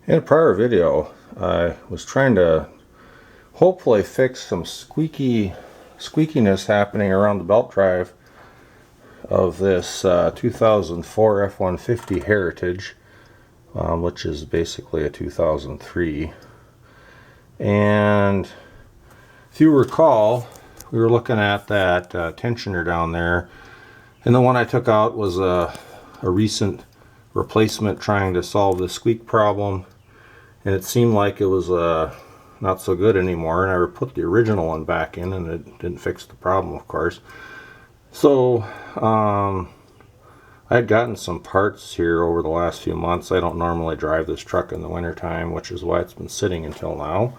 In a prior video, I was trying to hopefully fix some squeakiness happening around the belt drive of this 2004 F150 Heritage, which is basically a 2003. And if you recall, we were looking at that tensioner down there, and the one I took out was a recent replacement trying to solve the squeak problem. And it seemed like it was not so good anymore, and I put the original one back in, and it didn't fix the problem, of course. So I had gotten some parts here over the last few months. I don't normally drive this truck in the wintertime, which is why it's been sitting until now.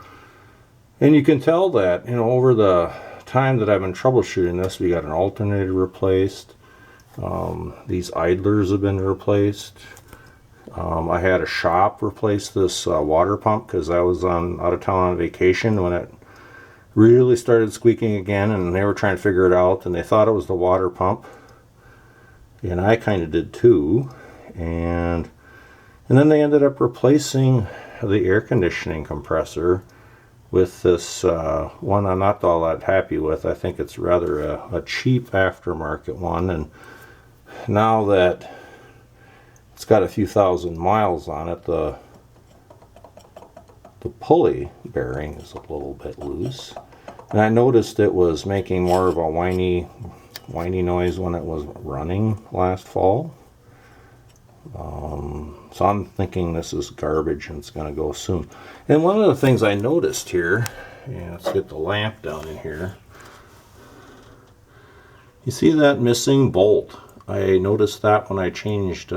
And you can tell that, over the time that I've been troubleshooting this, we got an alternator replaced. These idlers have been replaced. I had a shop replace this water pump because I was out of town on vacation when it really started squeaking again, and they were trying to figure it out, and they thought it was the water pump, and I kind of did too. And then they ended up replacing the air conditioning compressor with this one I'm not all that happy with. I think it's rather a cheap aftermarket one, and now that it's got a few thousand miles on it, the pulley bearing is a little bit loose, and I noticed it was making more of a whiny noise when it was running last fall. So I'm thinking this is garbage and it's going to go soon. And one of the things I noticed here, let's get the lamp down in here. You see that missing bolt? I noticed that when I changed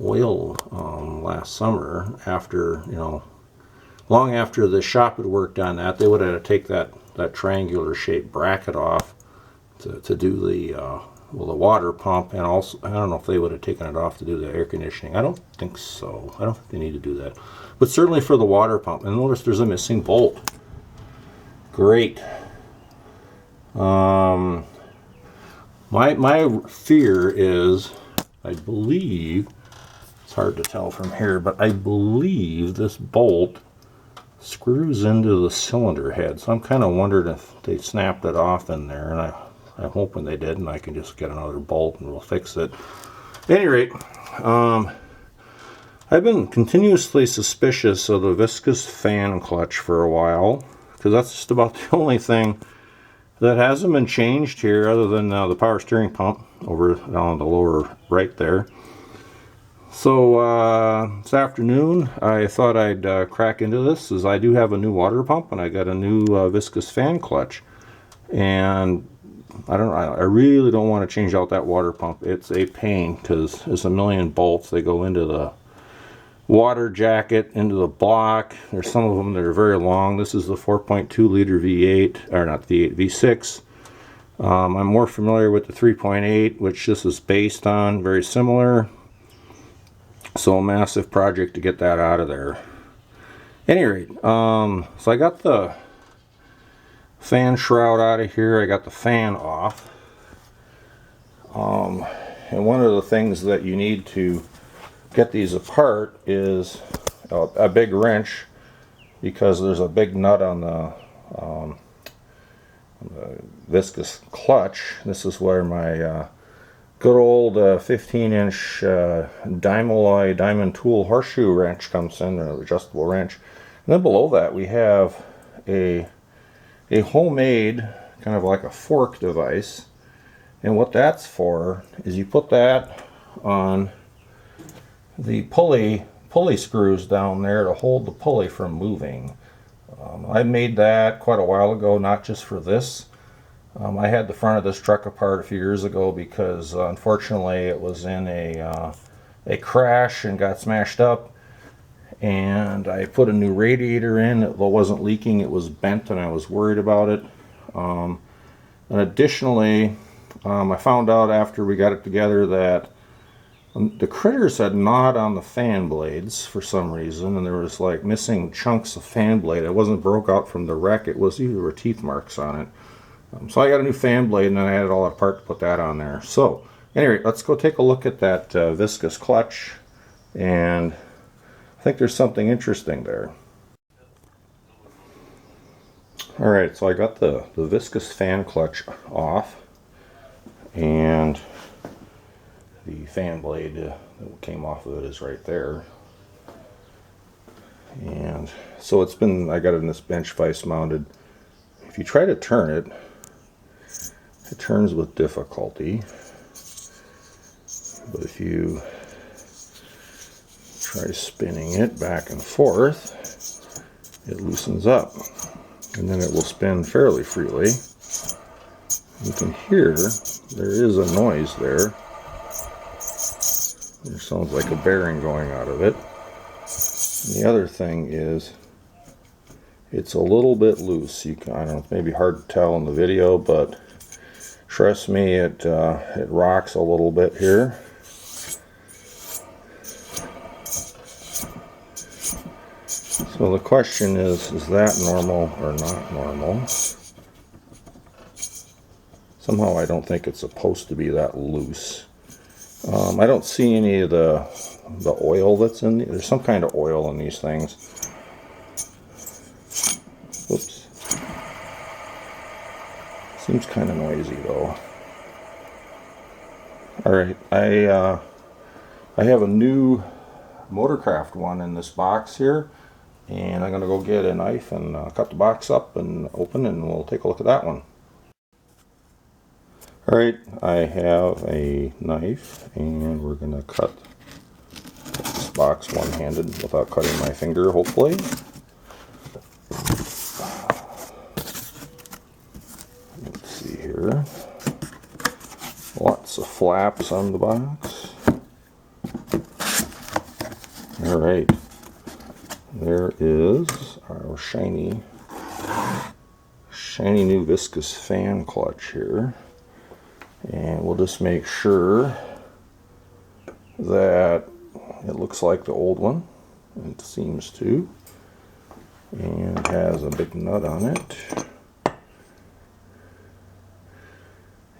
oil last summer, after long after the shop had worked on that. They would have to take that triangular shaped bracket off to do the water pump, and also I don't know if they would have taken it off to do the air conditioning. I don't think so. I don't think they need to do that, but certainly for the water pump. And notice there's a missing bolt. Great. My fear is, I believe, it's hard to tell from here, but I believe this bolt screws into the cylinder head. So I'm kind of wondering if they snapped it off in there, and I'm hoping they did, and I can just get another bolt and we'll fix it. At any rate, I've been continuously suspicious of the viscous fan clutch for a while, because that's just about the only thing that hasn't been changed here, other than the power steering pump over down the lower right there. So this afternoon I thought I'd crack into this, as I do have a new water pump and I got a new viscous fan clutch, and I really don't want to change out that water pump. It's a pain because there's a million bolts. They go into the water jacket, into the block. There's some of them that are very long. This is the 4.2 liter V8, or not V8, V6. I'm more familiar with the 3.8, which this is based on, very similar. So a massive project to get that out of there. At any rate, so I got the fan shroud out of here. I got the fan off. And one of the things that you need to get these apart is a big wrench, because there's a big nut on the viscous clutch. This is where my good old 15-inch Dymaloy diamond tool horseshoe wrench comes in, an adjustable wrench. And then below that we have a homemade kind of like a fork device, and what that's for is you put that on the pulley screws down there to hold the pulley from moving. I made that quite a while ago, not just for this. I had the front of this truck apart a few years ago because unfortunately it was in a crash and got smashed up, and I put a new radiator in. It wasn't leaking, it was bent, and I was worried about it. And additionally, I found out after we got it together that the critters had gnawed on the fan blades for some reason, and there was like missing chunks of fan blade. It wasn't broke out from the wreck, it was either teeth marks on it. So I got a new fan blade, and then I added all apart to put that on there. So anyway, let's go take a look at that viscous clutch. And think there's something interesting there. Alright, so I got the viscous fan clutch off, and the fan blade that came off of it is right there. And so I got it in this bench vise mounted. If you try to turn it, it turns with difficulty. But if you try spinning it back and forth, it loosens up. And then it will spin fairly freely. You can hear there is a noise there. There sounds like a bearing going out of it. And the other thing is, it's a little bit loose. I don't know, it's maybe hard to tell in the video, but trust me, it rocks a little bit here. So the question is that normal or not normal? Somehow I don't think it's supposed to be that loose. I don't see any of the oil that's in there's some kind of oil in these things. Whoops. Seems kind of noisy though. Alright, I have a new Motorcraft one in this box here, and I'm going to go get a knife and cut the box up and open, and we'll take a look at that one. Alright, I have a knife, and we're going to cut this box one-handed without cutting my finger, hopefully. Let's see here. Lots of flaps on the box. Alright, there is our shiny new viscous fan clutch here. And we'll just make sure that it looks like the old one. It seems to. And it has a big nut on it.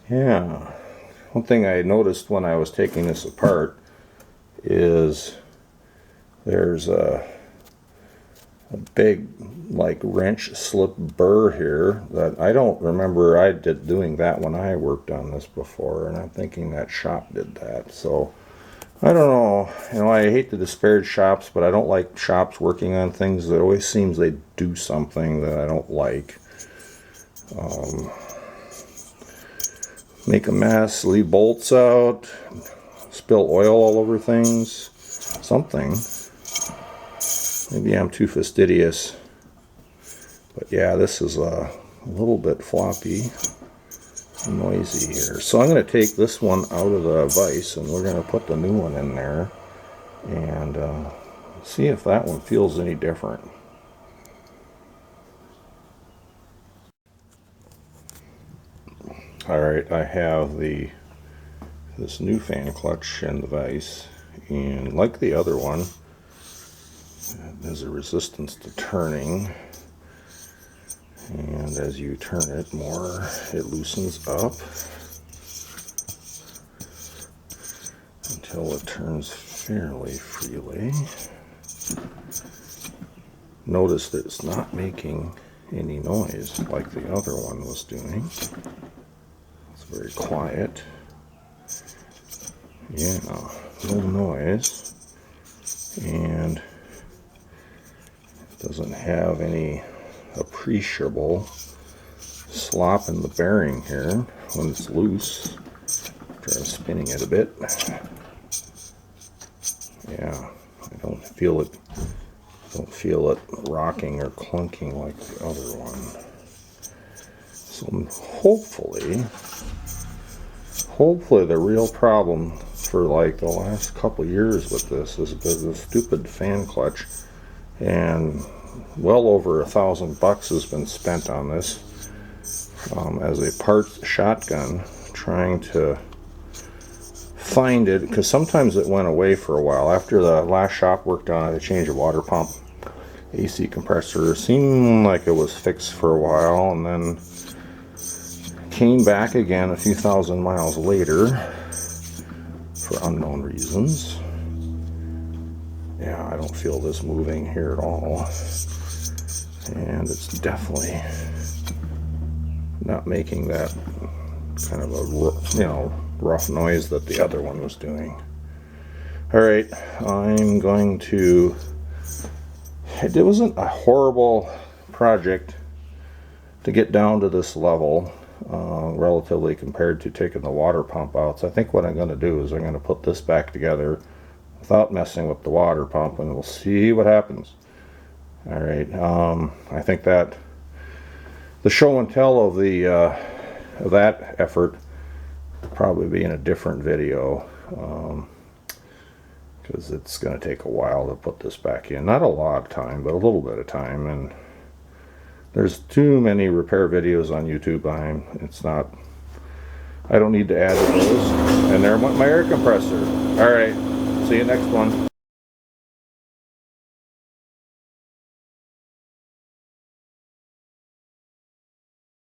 Yeah. One thing I noticed when I was taking this apart is there's a big like wrench slip burr here that I don't remember I did doing that when I worked on this before, and I'm thinking that shop did that. So I don't know, I hate to disparage shops, but I don't like shops working on things that always seems they do something that I don't like. Make a mess, leave bolts out, spill oil all over things, something. Maybe I'm too fastidious, but yeah, this is a little bit floppy, noisy here. So I'm going to take this one out of the vise, and we're going to put the new one in there, and see if that one feels any different. Alright, I have this new fan clutch in the vise, and like the other one, there's a resistance to turning, and as you turn it more, it loosens up until it turns fairly freely. Notice that it's not making any noise like the other one was doing. It's very quiet. Yeah, no noise, and doesn't have any appreciable slop in the bearing here when it's loose. Try spinning it a bit. Yeah, I don't feel it rocking or clunking like the other one. So hopefully the real problem for like the last couple years with this is because of the stupid fan clutch, and well over $1,000 has been spent on this as a parts shotgun, trying to find it, because sometimes it went away for a while. After the last shop worked on it, they changed the water pump, AC compressor, seemed like it was fixed for a while, and then came back again a few thousand miles later for unknown reasons. Yeah, I don't feel this moving here at all. And it's definitely not making that kind of a, rough noise that the other one was doing. All right, I'm going to, it wasn't a horrible project to get down to this level, relatively compared to taking the water pump out. So I think what I'm going to do is I'm going to put this back together without messing with the water pump, and we'll see what happens. All right, I think that the show and tell of the of that effort will probably be in a different video, because it's going to take a while to put this back in. Not a lot of time, but a little bit of time, and there's too many repair videos on YouTube. I don't need to add those. And there went my air compressor. All right, see you next one.